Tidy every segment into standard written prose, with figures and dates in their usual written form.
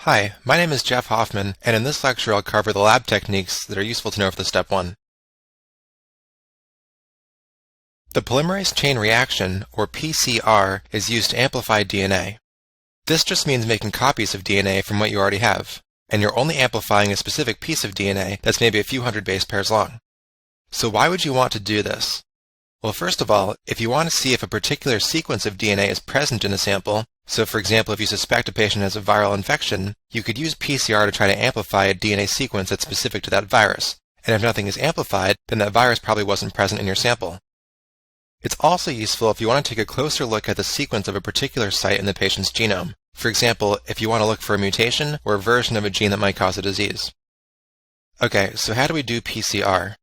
Hi, my name is Jeff Hoffman, and in this lecture I'll cover the lab techniques that are useful to know for the step 1. The polymerase chain reaction, or PCR, is used to amplify DNA. This just means making copies of DNA from what you already have, and you're only amplifying a specific piece of DNA that's maybe a few hundred base pairs long. So why would you want to do this? Well, first of all, if you want to see if a particular sequence of DNA is present in a sample, so for example if you suspect a patient has a viral infection, you could use PCR to try to amplify a DNA sequence that's specific to that virus, and if nothing is amplified, then that virus probably wasn't present in your sample. It's also useful if you want to take a closer look at the sequence of a particular site in the patient's genome. For example, if you want to look for a mutation or a version of a gene that might cause a disease. Okay, so how do we do PCR?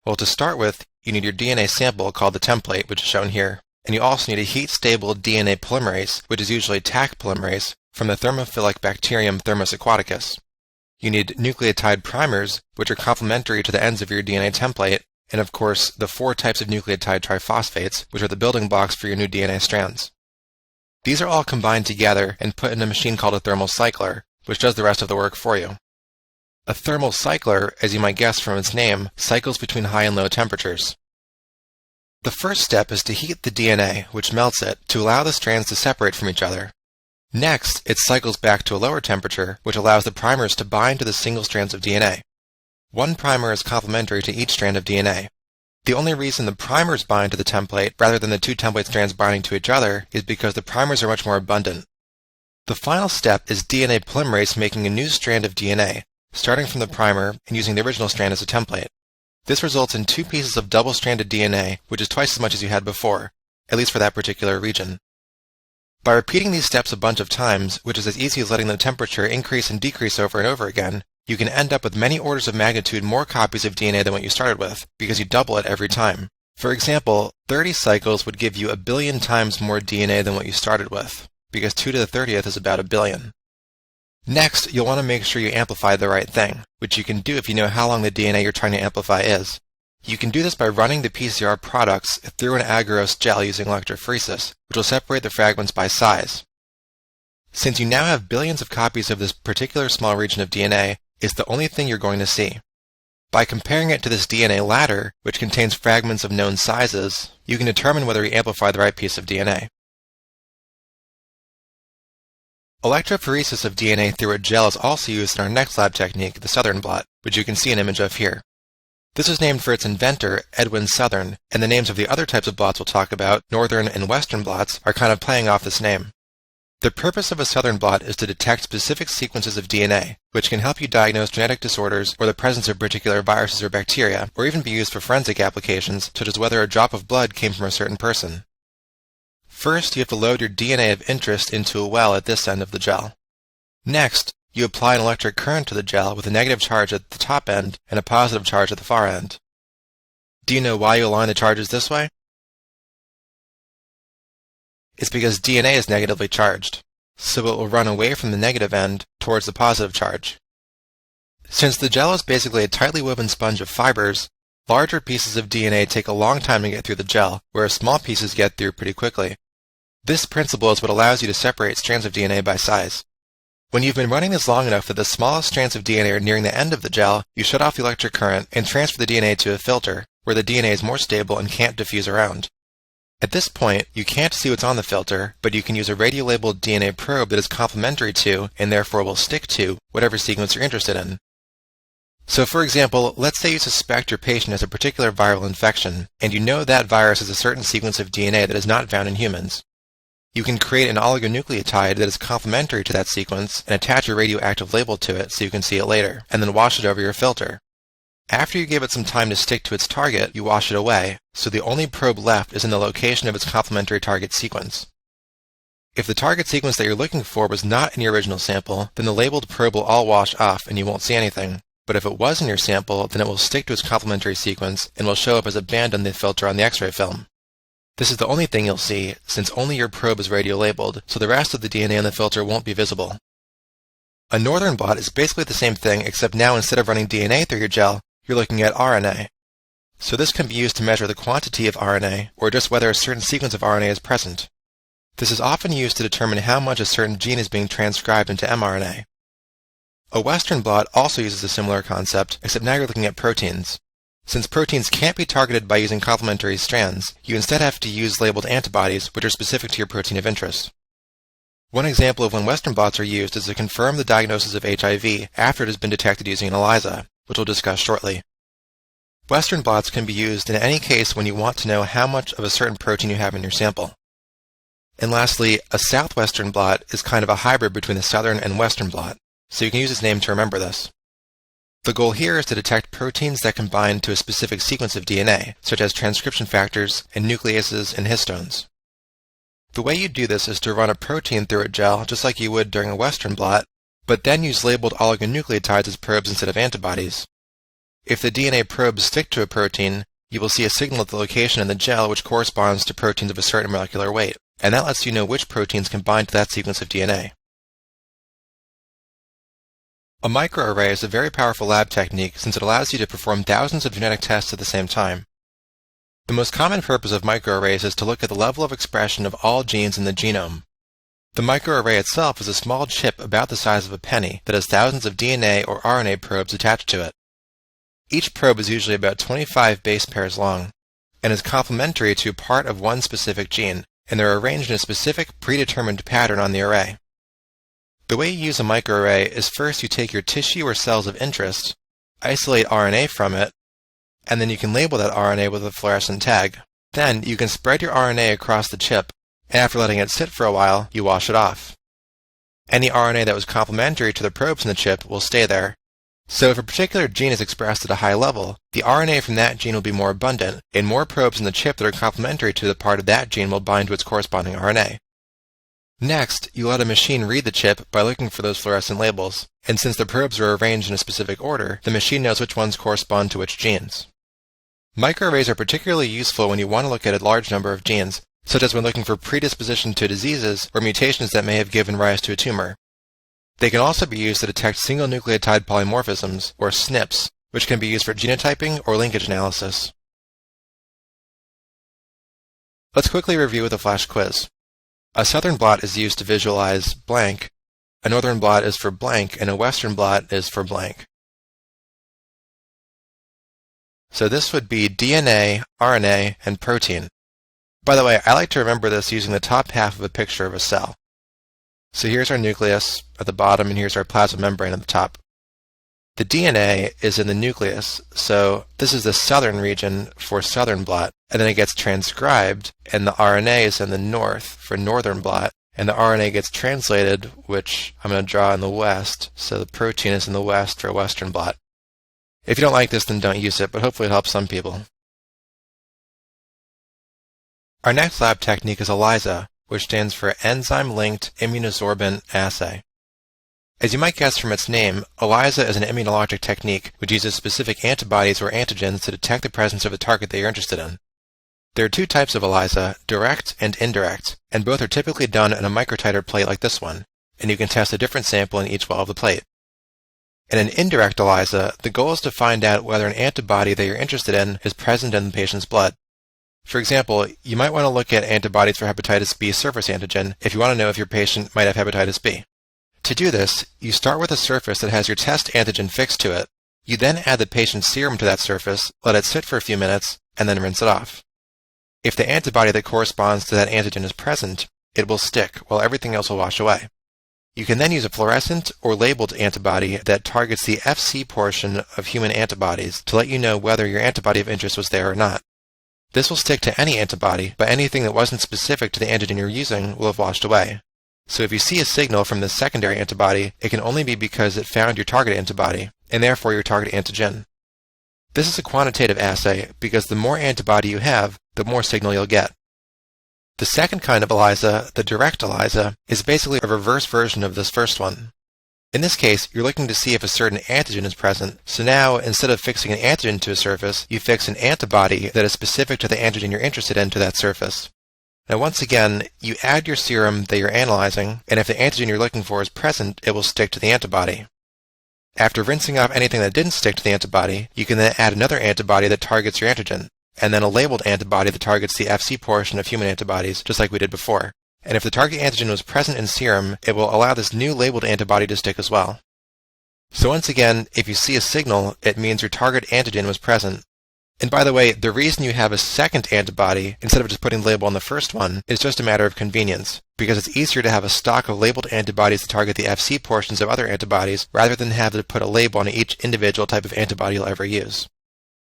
Well, to start with, you need your DNA sample called the template, which is shown here, and you also need a heat-stable DNA polymerase, which is usually Taq polymerase, from the thermophilic bacterium Thermus aquaticus. You need nucleotide primers, which are complementary to the ends of your DNA template, and of course, the 4 types of nucleotide triphosphates, which are the building blocks for your new DNA strands. These are all combined together and put in a machine called a thermal cycler, which does the rest of the work for you. A thermal cycler, as you might guess from its name, cycles between high and low temperatures. The first step is to heat the DNA, which melts it, to allow the strands to separate from each other. Next, it cycles back to a lower temperature, which allows the primers to bind to the single strands of DNA. One primer is complementary to each strand of DNA. The only reason the primers bind to the template rather than the 2 template strands binding to each other is because the primers are much more abundant. The final step is DNA polymerase making a new strand of DNA, starting from the primer and using the original strand as a template. This results in 2 pieces of double-stranded DNA, which is twice as much as you had before, at least for that particular region. By repeating these steps a bunch of times, which is as easy as letting the temperature increase and decrease over and over again, you can end up with many orders of magnitude more copies of DNA than what you started with, because you double it every time. For example, 30 cycles would give you 1 billion times more DNA than what you started with, because 2 to the 30th is about 1 billion. Next, you'll want to make sure you amplify the right thing, which you can do if you know how long the DNA you're trying to amplify is. You can do this by running the PCR products through an agarose gel using electrophoresis, which will separate the fragments by size. Since you now have billions of copies of this particular small region of DNA, it's the only thing you're going to see. By comparing it to this DNA ladder, which contains fragments of known sizes, you can determine whether you amplify the right piece of DNA. Electrophoresis of DNA through a gel is also used in our next lab technique, the Southern blot, which you can see an image of here. This was named for its inventor, Edwin Southern, and the names of the other types of blots we'll talk about, Northern and Western blots, are kind of playing off this name. The purpose of a Southern blot is to detect specific sequences of DNA, which can help you diagnose genetic disorders or the presence of particular viruses or bacteria, or even be used for forensic applications, such as whether a drop of blood came from a certain person. First, you have to load your DNA of interest into a well at this end of the gel. Next, you apply an electric current to the gel with a negative charge at the top end and a positive charge at the far end. Do you know why you align the charges this way? It's because DNA is negatively charged, so it will run away from the negative end towards the positive charge. Since the gel is basically a tightly woven sponge of fibers, larger pieces of DNA take a long time to get through the gel, whereas small pieces get through pretty quickly. This principle is what allows you to separate strands of DNA by size. When you've been running this long enough that the smallest strands of DNA are nearing the end of the gel, you shut off the electric current and transfer the DNA to a filter, where the DNA is more stable and can't diffuse around. At this point, you can't see what's on the filter, but you can use a radio-labeled DNA probe that is complementary to, and therefore will stick to, whatever sequence you're interested in. So for example, let's say you suspect your patient has a particular viral infection, and you know that virus has a certain sequence of DNA that is not found in humans. You can create an oligonucleotide that is complementary to that sequence and attach a radioactive label to it so you can see it later, and then wash it over your filter. After you give it some time to stick to its target, you wash it away, so the only probe left is in the location of its complementary target sequence. If the target sequence that you're looking for was not in your original sample, then the labeled probe will all wash off and you won't see anything. But if it was in your sample, then it will stick to its complementary sequence and will show up as a band on the filter on the X-ray film. This is the only thing you'll see, since only your probe is radio-labeled, so the rest of the DNA on the filter won't be visible. A Northern blot is basically the same thing, except now instead of running DNA through your gel, you're looking at RNA. So this can be used to measure the quantity of RNA, or just whether a certain sequence of RNA is present. This is often used to determine how much a certain gene is being transcribed into mRNA. A Western blot also uses a similar concept, except now you're looking at proteins. Since proteins can't be targeted by using complementary strands, you instead have to use labeled antibodies which are specific to your protein of interest. One example of when Western blots are used is to confirm the diagnosis of HIV after it has been detected using an ELISA, which we'll discuss shortly. Western blots can be used in any case when you want to know how much of a certain protein you have in your sample. And lastly, a southwestern blot is kind of a hybrid between a southern and western blot, so you can use its name to remember this. The goal here is to detect proteins that can bind to a specific sequence of DNA, such as transcription factors and nucleases and histones. The way you do this is to run a protein through a gel just like you would during a Western blot, but then use labeled oligonucleotides as probes instead of antibodies. If the DNA probes stick to a protein, you will see a signal at the location in the gel which corresponds to proteins of a certain molecular weight, and that lets you know which proteins can bind to that sequence of DNA. A microarray is a very powerful lab technique since it allows you to perform thousands of genetic tests at the same time. The most common purpose of microarrays is to look at the level of expression of all genes in the genome. The microarray itself is a small chip about the size of a penny that has thousands of DNA or RNA probes attached to it. Each probe is usually about 25 base pairs long, and is complementary to part of one specific gene, and they're arranged in a specific predetermined pattern on the array. The way you use a microarray is first you take your tissue or cells of interest, isolate RNA from it, and then you can label that RNA with a fluorescent tag. Then you can spread your RNA across the chip, and after letting it sit for a while, you wash it off. Any RNA that was complementary to the probes in the chip will stay there. So if a particular gene is expressed at a high level, the RNA from that gene will be more abundant, and more probes in the chip that are complementary to the part of that gene will bind to its corresponding RNA. Next, you let a machine read the chip by looking for those fluorescent labels, and since the probes are arranged in a specific order, the machine knows which ones correspond to which genes. Microarrays are particularly useful when you want to look at a large number of genes, such as when looking for predisposition to diseases or mutations that may have given rise to a tumor. They can also be used to detect single nucleotide polymorphisms, or SNPs, which can be used for genotyping or linkage analysis. Let's quickly review with a flash quiz. A southern blot is used to visualize blank, a northern blot is for blank, and a western blot is for blank. So this would be DNA, RNA, and protein. By the way, I like to remember this using the top half of a picture of a cell. So here's our nucleus at the bottom, and here's our plasma membrane at the top. The DNA is in the nucleus, so this is the southern region for southern blot, and then it gets transcribed, and the RNA is in the north for northern blot, and the RNA gets translated, which I'm going to draw in the west, so the protein is in the west for western blot. If you don't like this, then don't use it, but hopefully it helps some people. Our next lab technique is ELISA, which stands for Enzyme-Linked Immunosorbent Assay. As you might guess from its name, ELISA is an immunologic technique which uses specific antibodies or antigens to detect the presence of a target that you're interested in. There are two types of ELISA, direct and indirect, and both are typically done in a microtiter plate like this one, and you can test a different sample in each wall of the plate. In an indirect ELISA, the goal is to find out whether an antibody that you're interested in is present in the patient's blood. For example, you might want to look at antibodies for hepatitis B surface antigen if you want to know if your patient might have hepatitis B. To do this, you start with a surface that has your test antigen fixed to it. You then add the patient's serum to that surface, let it sit for a few minutes, and then rinse it off. If the antibody that corresponds to that antigen is present, it will stick while everything else will wash away. You can then use a fluorescent or labeled antibody that targets the Fc portion of human antibodies to let you know whether your antibody of interest was there or not. This will stick to any antibody, but anything that wasn't specific to the antigen you're using will have washed away. So if you see a signal from this secondary antibody, it can only be because it found your target antibody, and therefore your target antigen. This is a quantitative assay because the more antibody you have, the more signal you'll get. The second kind of ELISA, the direct ELISA, is basically a reverse version of this first one. In this case, you're looking to see if a certain antigen is present, so now, instead of fixing an antigen to a surface, you fix an antibody that is specific to the antigen you're interested in to that surface. Now once again, you add your serum that you're analyzing, and if the antigen you're looking for is present, it will stick to the antibody. After rinsing off anything that didn't stick to the antibody, you can then add another antibody that targets your antigen, and then a labeled antibody that targets the Fc portion of human antibodies, just like we did before. And if the target antigen was present in serum, it will allow this new labeled antibody to stick as well. So once again, if you see a signal, it means your target antigen was present. And by the way, the reason you have a second antibody, instead of just putting the label on the first one, is just a matter of convenience, because it's easier to have a stock of labeled antibodies to target the Fc portions of other antibodies, rather than have to put a label on each individual type of antibody you'll ever use.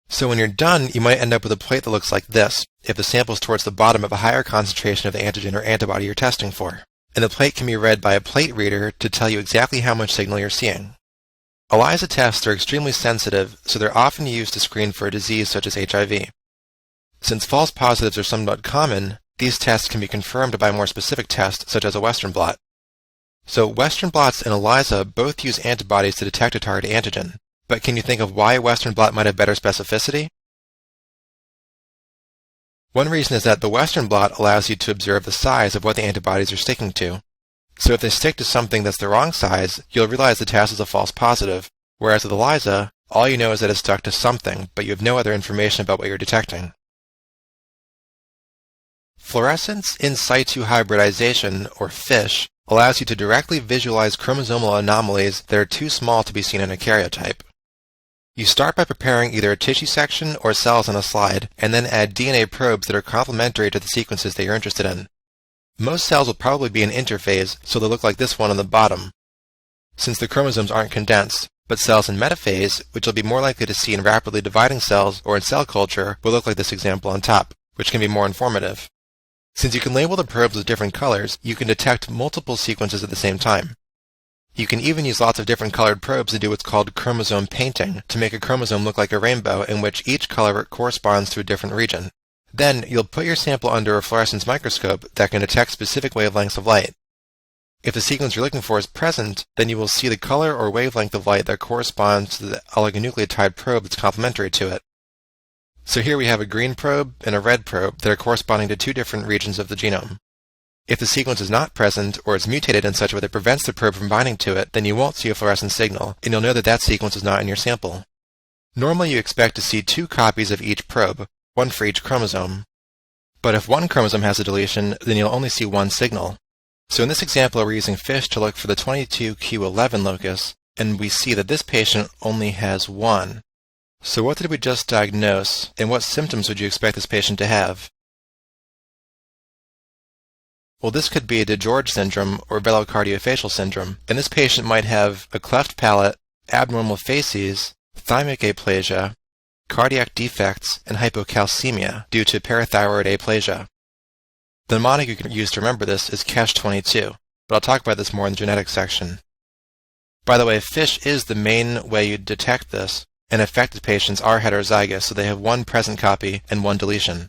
So when you're done, you might end up with a plate that looks like this, if the sample is towards the bottom of a higher concentration of the antigen or antibody you're testing for. And the plate can be read by a plate reader to tell you exactly how much signal you're seeing. ELISA tests are extremely sensitive, so they're often used to screen for a disease such as HIV. Since false positives are somewhat common, these tests can be confirmed by a more specific test, such as a Western blot. So Western blots and ELISA both use antibodies to detect a target antigen. But can you think of why a Western blot might have better specificity? One reason is that the Western blot allows you to observe the size of what the antibodies are sticking to. So if they stick to something that's the wrong size, you'll realize the test is a false positive, whereas with ELISA, all you know is that it's stuck to something, but you have no other information about what you're detecting. Fluorescence in situ hybridization, or FISH, allows you to directly visualize chromosomal anomalies that are too small to be seen in a karyotype. You start by preparing either a tissue section or cells on a slide, and then add DNA probes that are complementary to the sequences that you're interested in. Most cells will probably be in interphase, so they'll look like this one on the bottom, since the chromosomes aren't condensed, but cells in metaphase, which you'll be more likely to see in rapidly dividing cells or in cell culture, will look like this example on top, which can be more informative. Since you can label the probes with different colors, you can detect multiple sequences at the same time. You can even use lots of different colored probes to do what's called chromosome painting, to make a chromosome look like a rainbow in which each color corresponds to a different region. Then, you'll put your sample under a fluorescence microscope that can detect specific wavelengths of light. If the sequence you're looking for is present, then you will see the color or wavelength of light that corresponds to the oligonucleotide probe that's complementary to it. So here we have a green probe and a red probe that are corresponding to two different regions of the genome. If the sequence is not present, or is mutated in such a way that prevents the probe from binding to it, then you won't see a fluorescent signal, and you'll know that that sequence is not in your sample. Normally you expect to see 2 copies of each probe, one for each chromosome. But if one chromosome has a deletion, then you'll only see one signal. So in this example, we're using FISH to look for the 22q11 locus, and we see that this patient only has 1. So what did we just diagnose, and what symptoms would you expect this patient to have? Well, this could be a DeGeorge syndrome or velocardiofacial syndrome, and this patient might have a cleft palate, abnormal facies, thymic aplasia, cardiac defects, and hypocalcemia due to parathyroid aplasia. The mnemonic you can use to remember this is CASH22, but I'll talk about this more in the genetics section. By the way, FISH is the main way you detect this, and affected patients are heterozygous, so they have 1 present copy and 1 deletion.